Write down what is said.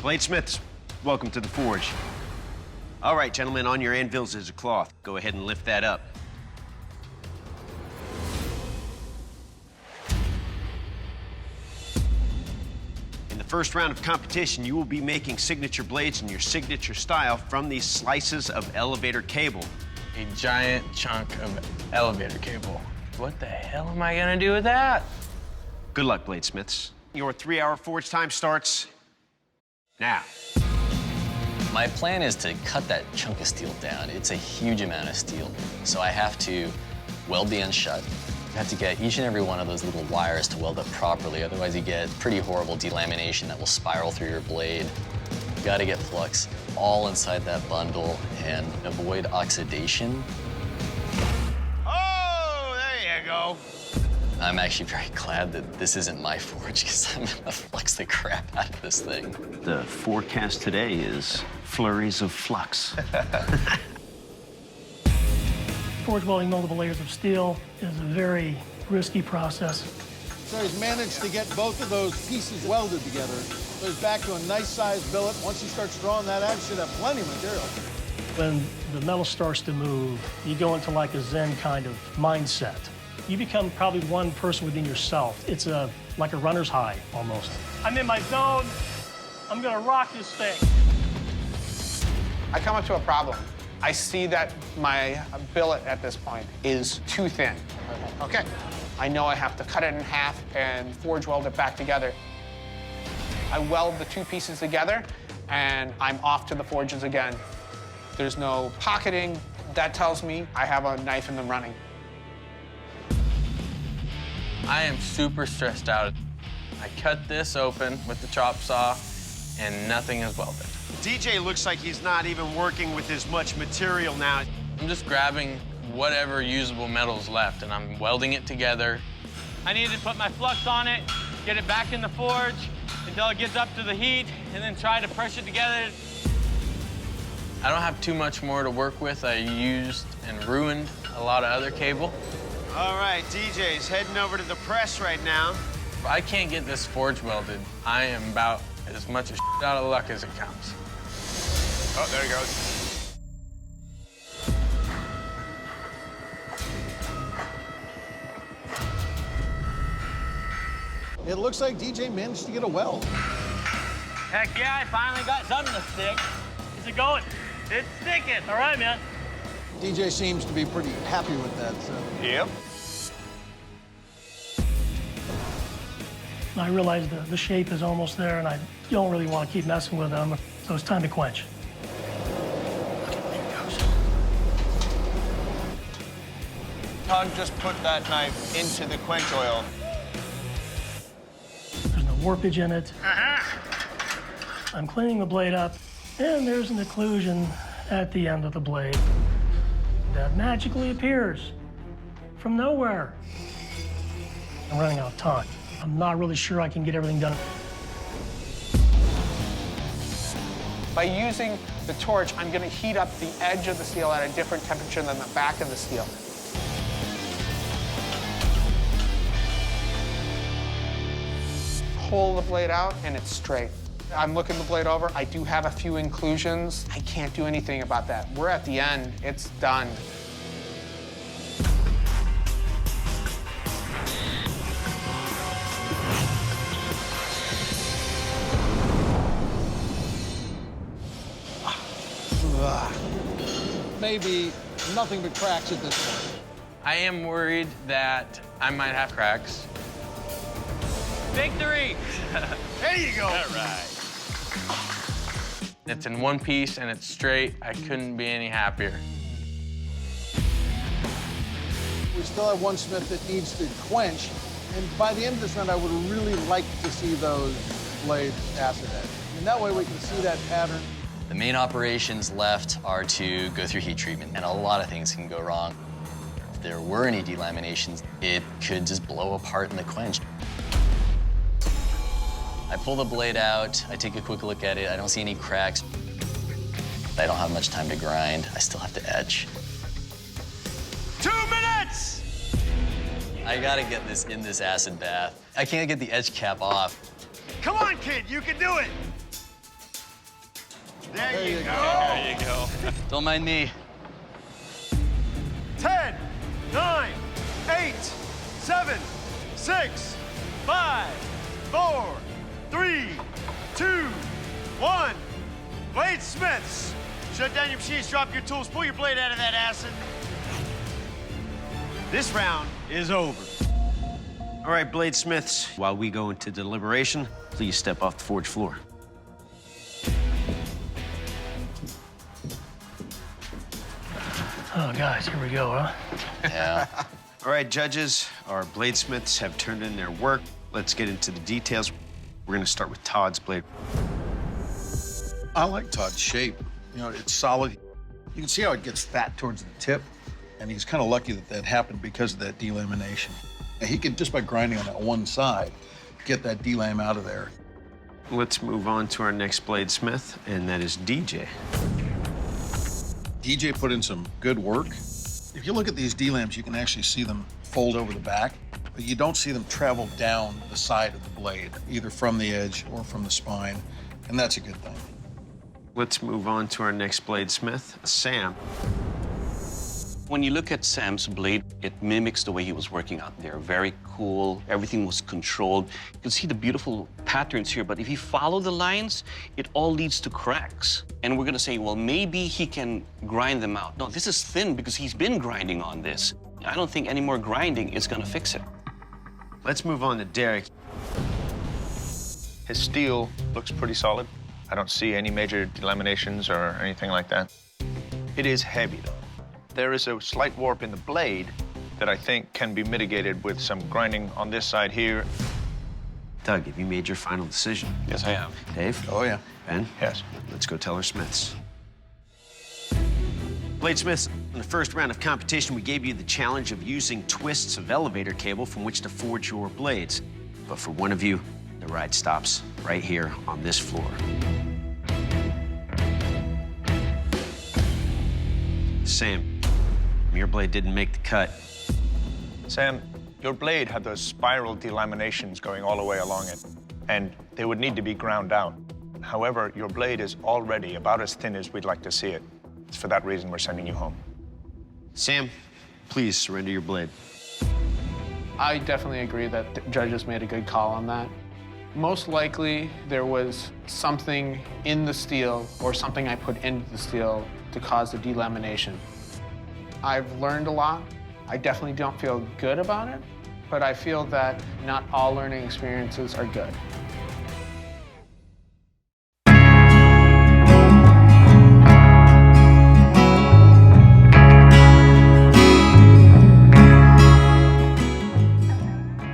Bladesmiths, welcome to the forge. All right, gentlemen, on your anvils is a cloth. Go ahead and lift that up. In the first round of competition, you will be making signature blades in your signature style from these slices of elevator cable. A giant chunk of elevator cable. What the hell am I gonna do with that? Good luck, Bladesmiths. Your 3-hour forge time starts now. My plan is to cut that chunk of steel down. It's a huge amount of steel. So I have to weld the end shut. I have to get each and every one of those little wires to weld up properly. Otherwise, you get pretty horrible delamination that will spiral through your blade. You gotta get flux all inside that bundle and avoid oxidation. Oh, there you go. I'm actually very glad that this isn't my forge because I'm gonna flux the crap out of this thing. The forecast today is flurries of flux. Forge welding multiple layers of steel is a very risky process. So he's managed to get both of those pieces welded together. So he's back to a nice sized billet. Once he starts drawing that out, he should have plenty of material. When the metal starts to move, you go into like a Zen kind of mindset. You become probably one person within yourself. It's like a runner's high, almost. I'm in my zone. I'm gonna rock this thing. I come up to a problem. I see that my billet at this point is too thin. Okay, I know I have to cut it in half and forge weld it back together. I weld the two pieces together, and I'm off to the forges again. There's no pocketing. That tells me I have a knife in the running. I am super stressed out. I cut this open with the chop saw, and nothing is welded. DJ looks like he's not even working with as much material now. I'm just grabbing whatever usable metal's left, and I'm welding it together. I need to put my flux on it, get it back in the forge until it gets up to the heat, and then try to press it together. I don't have too much more to work with. I used and ruined a lot of other cable. All right, DJ's heading over to the press right now. If I can't get this forge welded, I am about as much as out of luck as it comes. Oh, there he goes. It looks like DJ managed to get a weld. Heck yeah, I finally got something to stick. Is it going? It's sticking. All right, man. DJ seems to be pretty happy with that, so. Yep. I realize the shape is almost there, and I don't really want to keep messing with them, so it's time to quench. Okay, there it goes. Todd just put that knife into the quench oil. There's no warpage in it. I'm cleaning the blade up, and there's an occlusion at the end of the blade that magically appears from nowhere. I'm running out of time. I'm not really sure I can get everything done. By using the torch, I'm going to heat up the edge of the steel at a different temperature than the back of the steel. Pull the blade out, and it's straight. I'm looking the blade over. I do have a few inclusions. I can't do anything about that. We're at the end. It's done. Maybe nothing but cracks at this point. I am worried that I might have cracks. Victory! There you go. All right. It's in one piece and it's straight. I couldn't be any happier. We still have one smith that needs to quench, and by the end of this round, I would really like to see those blades acid edge. And that way we can see that pattern. The main operations left are to go through heat treatment, and a lot of things can go wrong. If there were any delaminations, it could just blow apart in the quench. I pull the blade out, I take a quick look at it, I don't see any cracks. I don't have much time to grind, I still have to etch. 2 minutes! I gotta get this in this acid bath. I can't get the edge cap off. Come on, kid, you can do it. There you go. There you go. Don't mind me. 10, 9, 8, 7, 6, 5, 4, 3, 2, 1. Bladesmiths, shut down your machines, drop your tools, pull your blade out of that acid. This round is over. All right, bladesmiths, while we go into deliberation, please step off the forge floor. Oh, guys, here we go, huh? Yeah. All right, judges, our bladesmiths have turned in their work. Let's get into the details. We're gonna start with Todd's blade. I like Todd's shape. You know, it's solid. You can see how it gets fat towards the tip, and he's kind of lucky that that happened because of that delamination. And he can, just by grinding on that one side, get that delam out of there. Let's move on to our next bladesmith, and that is DJ. DJ put in some good work. If you look at these delams, you can actually see them fold over the back, but you don't see them travel down the side of the blade, either from the edge or from the spine, and that's a good thing. Let's move on to our next bladesmith, Sam. When you look at Sam's blade, it mimics the way he was working out there. Very cool, everything was controlled. You can see the beautiful patterns here, but if you follow the lines, it all leads to cracks. And we're gonna say, well, maybe he can grind them out. No, this is thin because he's been grinding on this. I don't think any more grinding is gonna fix it. Let's move on to Derek. His steel looks pretty solid. I don't see any major delaminations or anything like that. It is heavy, though. There is a slight warp in the blade that I think can be mitigated with some grinding on this side here. Doug, have you made your final decision? Yes, I have. Dave? Oh, yeah. Ben? Yes. Let's go tell our smiths. Bladesmiths, in the first round of competition, we gave you the challenge of using twists of elevator cable from which to forge your blades. But for one of you, the ride stops right here on this floor. Sam, your blade didn't make the cut. Sam, your blade had those spiral delaminations going all the way along it, and they would need to be ground out. However, your blade is already about as thin as we'd like to see it. It's for that reason we're sending you home. Sam, please surrender your blade. I definitely agree that the judges made a good call on that. Most likely, there was something in the steel or something I put into the steel to cause the delamination. I've learned a lot. I definitely don't feel good about it, but I feel that not all learning experiences are good.